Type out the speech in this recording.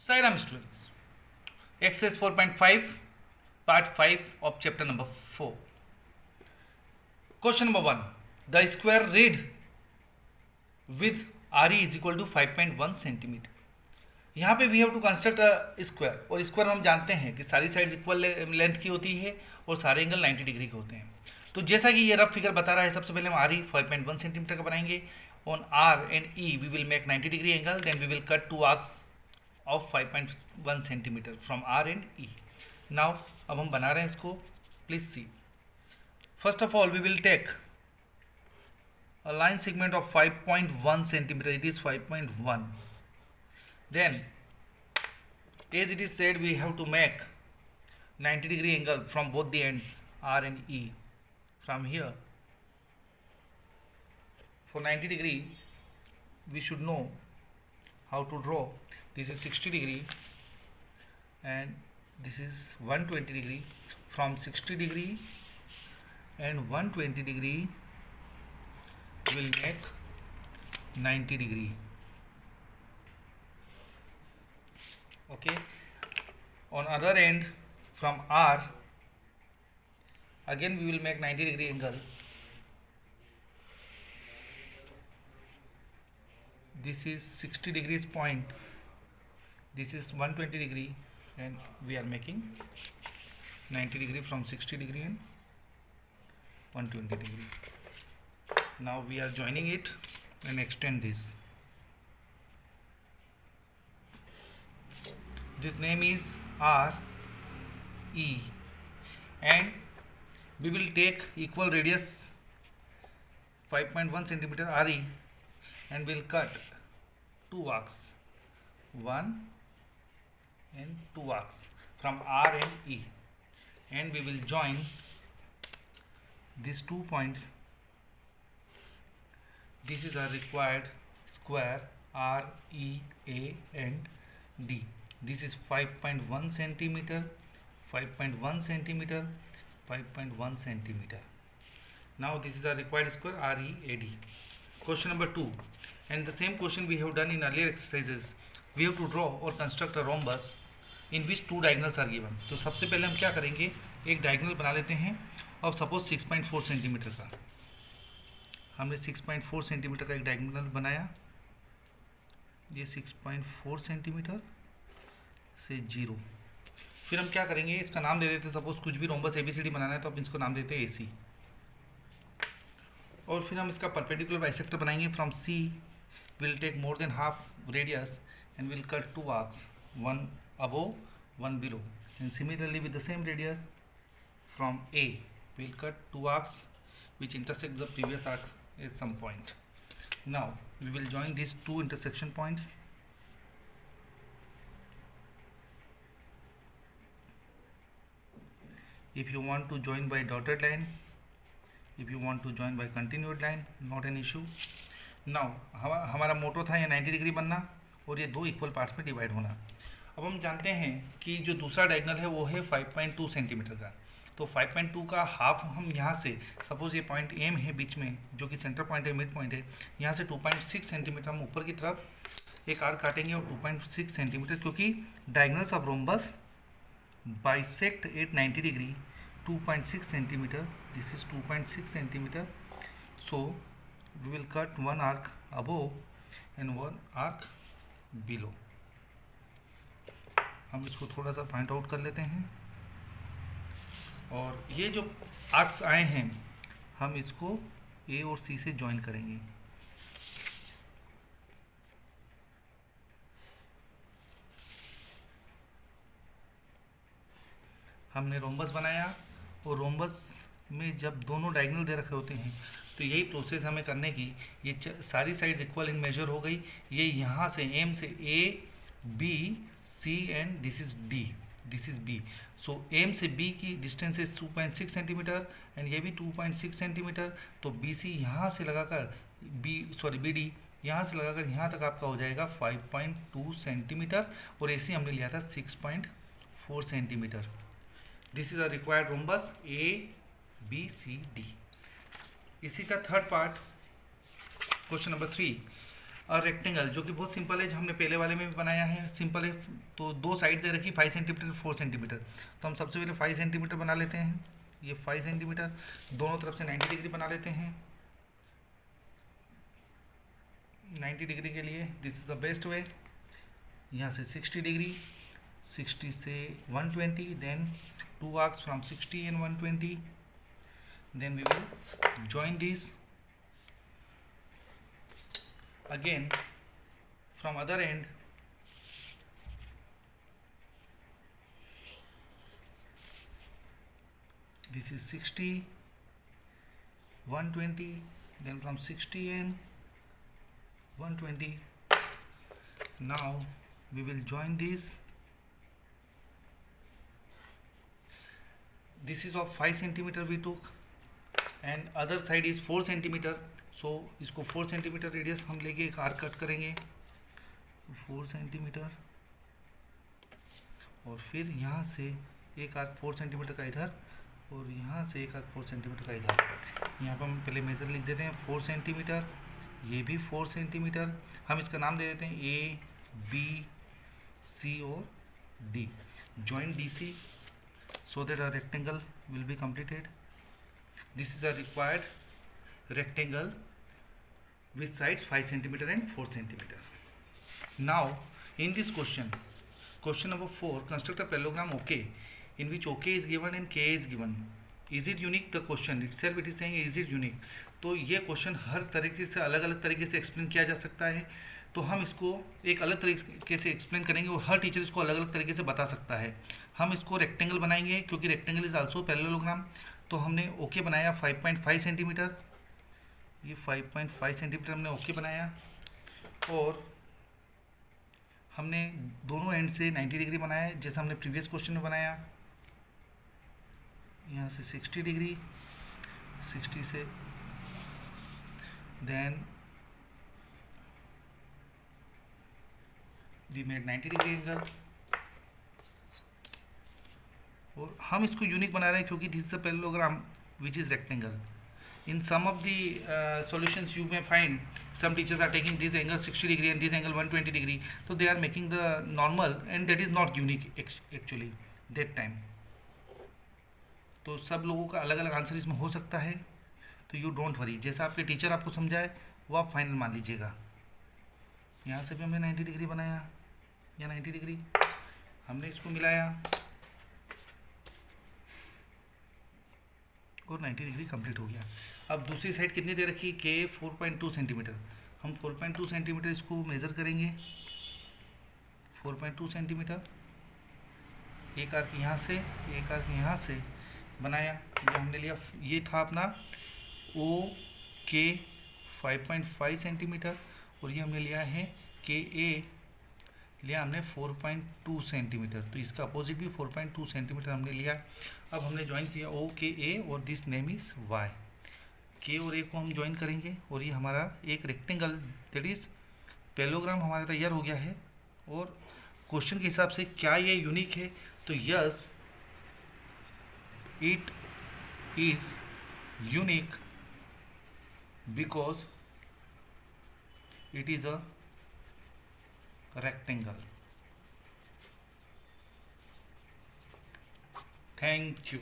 Sairam students, exercise 4.5, part 5 of chapter number 4. Question number 1. The square read with RE is equal to 5.1 centimetre. यहाँ पे we have to construct a square, और square हम जानते हैं कि सारी sides equal length की होती है और सारे एंगल 90 डिग्री के होते हैं. तो जैसा कि ये रफ फिगर बता रहा है, सबसे पहले हम आर ई 5.1 सेंटीमीटर का बनाएंगे. On R and E we will make 90 degree angle, then we will cut two arcs of 5.1 centimetre from R and E. Now अब हम बना रहे हैं इसको, please see. First of all we will take a line segment of 5.1 centimeter. It is 5.1. Then as it is said, we have to make 90 degree angle from both the ends R and E. From here for 90 degree we should know how to draw. This is 60 degree and this is 120 degree. From 60 degree and 120 degree will make 90 degree. Okay, on other end from R again we will make 90 degree angle. This is 60 degrees point, this is 120 degree, and we are making 90 degree from 60 degree and 120 degree. Now we are joining it and extend this. This name is R E, and we will take equal radius 5.1 centimeter RE and will cut two arcs, one and two arcs from R and E, and we will join these 2 points. This is our required square R, E, A and D. This is 5.1 centimeter, 5.1 centimeter, 5.1 centimeter. Now this is our required square R, E, A, D. Question number 2. And the same question we have done in earlier exercises. We have to draw or construct a rhombus in which two diagonals are given. तो सबसे पहले हम क्या करेंगे, एक diagonal बना लेते हैं. अब सपोज 6.4 सेंटीमीटर का, हमने 6.4 सेंटीमीटर का एक डायगोनल बनाया. ये 6.4 सेंटीमीटर से 0. फिर हम क्या करेंगे, इसका नाम दे देते हैं, सपोज कुछ भी रोम्बस ABCD बनाना है तो अब इसको नाम देते हैं AC. और फिर हम इसका परपेंडिकुलर बाइसेक्टर बनाएंगे. From C will take more than half radius and will cut two arcs, one above one below. And similarly with the same radius from A will cut two arcs which intersect the previous arc at some point. Now we will join these two intersection points. If you want to join by dotted line, if you want to join by continued line, not an issue. Now हमारा मोटो था ये 90 degree बनना और ये दो equal parts में divide होना. अब हम जानते हैं कि जो दूसरा डायगोनल है वो है 5.2 सेंटीमीटर का. तो 5.2 का हाफ हम यहाँ से, सपोज ये पॉइंट एम है बीच में जो कि सेंटर पॉइंट है, मिड पॉइंट है, यहाँ से 2.6 सेंटीमीटर हम ऊपर की तरफ एक आर्क काटेंगे और 2.6 सेंटीमीटर, क्योंकि diagonals of rhombus bisect at 90 degree 2.6 centimetre. This is 2.6 centimetre. So we will cut one arc above and one arc below. हम इसको थोड़ा सा पॉइंट आउट कर लेते हैं. और ये जो आर्क्स आए हैं हम इसको A और C से ज्वाइन करेंगे. हमने रोम्बस बनाया और रोम्बस में जब दोनों डायगोनल दे रखे होते हैं तो यही प्रोसेस हमें करने की. ये सारी साइड्स इक्वल इन मेजर हो गई. ये यहाँ से M से A, B, C and this is D, this is B. So M से B की डिस्टेंस है 2.6 सेंटीमीटर एंड ये भी 2.6 सेंटीमीटर. तो BC यहाँ से लगाकर BD यहाँ से लगाकर यहाँ तक आपका हो जाएगा 5.2 सेंटीमीटर और AC हमने लिया था 6.4 centimetre. This is a required rhombus ABCD. इसी का थर्ड पार्ट, क्वेश्चन नंबर 3. और रेक्टेंगल जो कि बहुत सिंपल है, जो हमने पहले वाले में भी बनाया है, सिंपल है। तो दो साइड दे रखी 5 सेंटीमीटर 4 सेंटीमीटर। तो हम सबसे पहले 5 सेंटीमीटर बना लेते हैं। ये 5 सेंटीमीटर दोनों तरफ से 90 डिग्री बना लेते हैं। 90 डिग्री के लिए this is the best way. यहाँ से 60 डिग्री, 60 से 120, then 2 arcs from 60 and 120, then we will join these again from other end. This is 60, 120, then from 60 and 120. Now we will join these. This is of 5 centimeter we took and other side is 4 centimeter. So इसको 4 centimetre radius हम लेके एक arc cut करेंगे, 4 centimetre, और फिर यहाँ से एक आर्क 4 सेंटीमीटर का इधर, और यहाँ से एक आर्क 4 सेंटीमीटर का इधर। यहाँ पर हम पहले मेज़र लिख देते हैं 4 सेंटीमीटर, ये भी 4 सेंटीमीटर। हम इसका नाम दे देते हैं ए बी सी और डी। Join D C so that a rectangle will be completed. This is a required rectangle with sides 5 centimeter and 4 centimeter. Now in this question number 4, construct a parallelogram OK in which OK is given and K is given. Is it unique? The question itself it is saying is it unique. तो ये question हर तरीके से अलग अलग तरीके से explain किया जा सकता है। तो हम इसको एक अलग तरीके से एक्सप्लेन करेंगे और हर टीचर इसको अलग अलग तरीके से बता सकता है। हम इसको रेक्टेंगल बनाएंगे क्योंकि रेक्टेंगल इज आल्सो पैरेललोग्राम। तो हमने ओके बनाया 5.5 सेंटीमीटर, ये 5.5 सेंटीमीटर हमने ओके बनाया, और हमने दोनों एंड से 90 डिग्री बनाया जैसा हमने प्रीवियस क्वेश्चन में बनाया। यहाँ से 60 डिग्री, 60 से then we made 90 degree angle. और हम इसको यूनिक बना रहे हैं क्योंकि this is the parallelogram which is rectangle. In some of the solutions you may find some teachers are taking this angle 60 degree and this angle 120 degree, so they are making the normal and that is not unique actually that time. तो सब लोगों का अलग अलग answer इसमें हो सकता है, तो यू डोंट वरी, जैसा आपके टीचर आपको समझाए वो आप फाइनल मान लीजिएगा। यहाँ से भी हमने 90 डिग्री बनाया, या 90 डिग्री हमने इसको मिलाया और 90 डिग्री कंप्लीट हो गया। अब दूसरी साइड कितनी दे रखी के 4.2 सेंटीमीटर। हम 4.2 सेंटीमीटर इसको मेज़र करेंगे, 4.2 सेंटीमीटर। एक आर्क यहाँ से, एक आर्क यहाँ से बनाया, ये हमने लिया, ये था अपना ओ के 5.5 सेंटीमीटर, और ये हमने लिया है के ए लिया हमने 4.2 सेंटीमीटर। तो इसका अपोजिट भी 4.2 सेंटीमीटर हमने लिया। अब हमने ज्वाइन किया ओ के ए और दिस नेम इज़ वाई। के और ए को हम ज्वाइन करेंगे और ये हमारा एक रेक्टेंगल दैट इज़ पैरेललोग्राम हमारा तैयार हो गया है। और क्वेश्चन के हिसाब से क्या ये यूनिक है, तो yes it is unique because it is a rectangle. Thank you.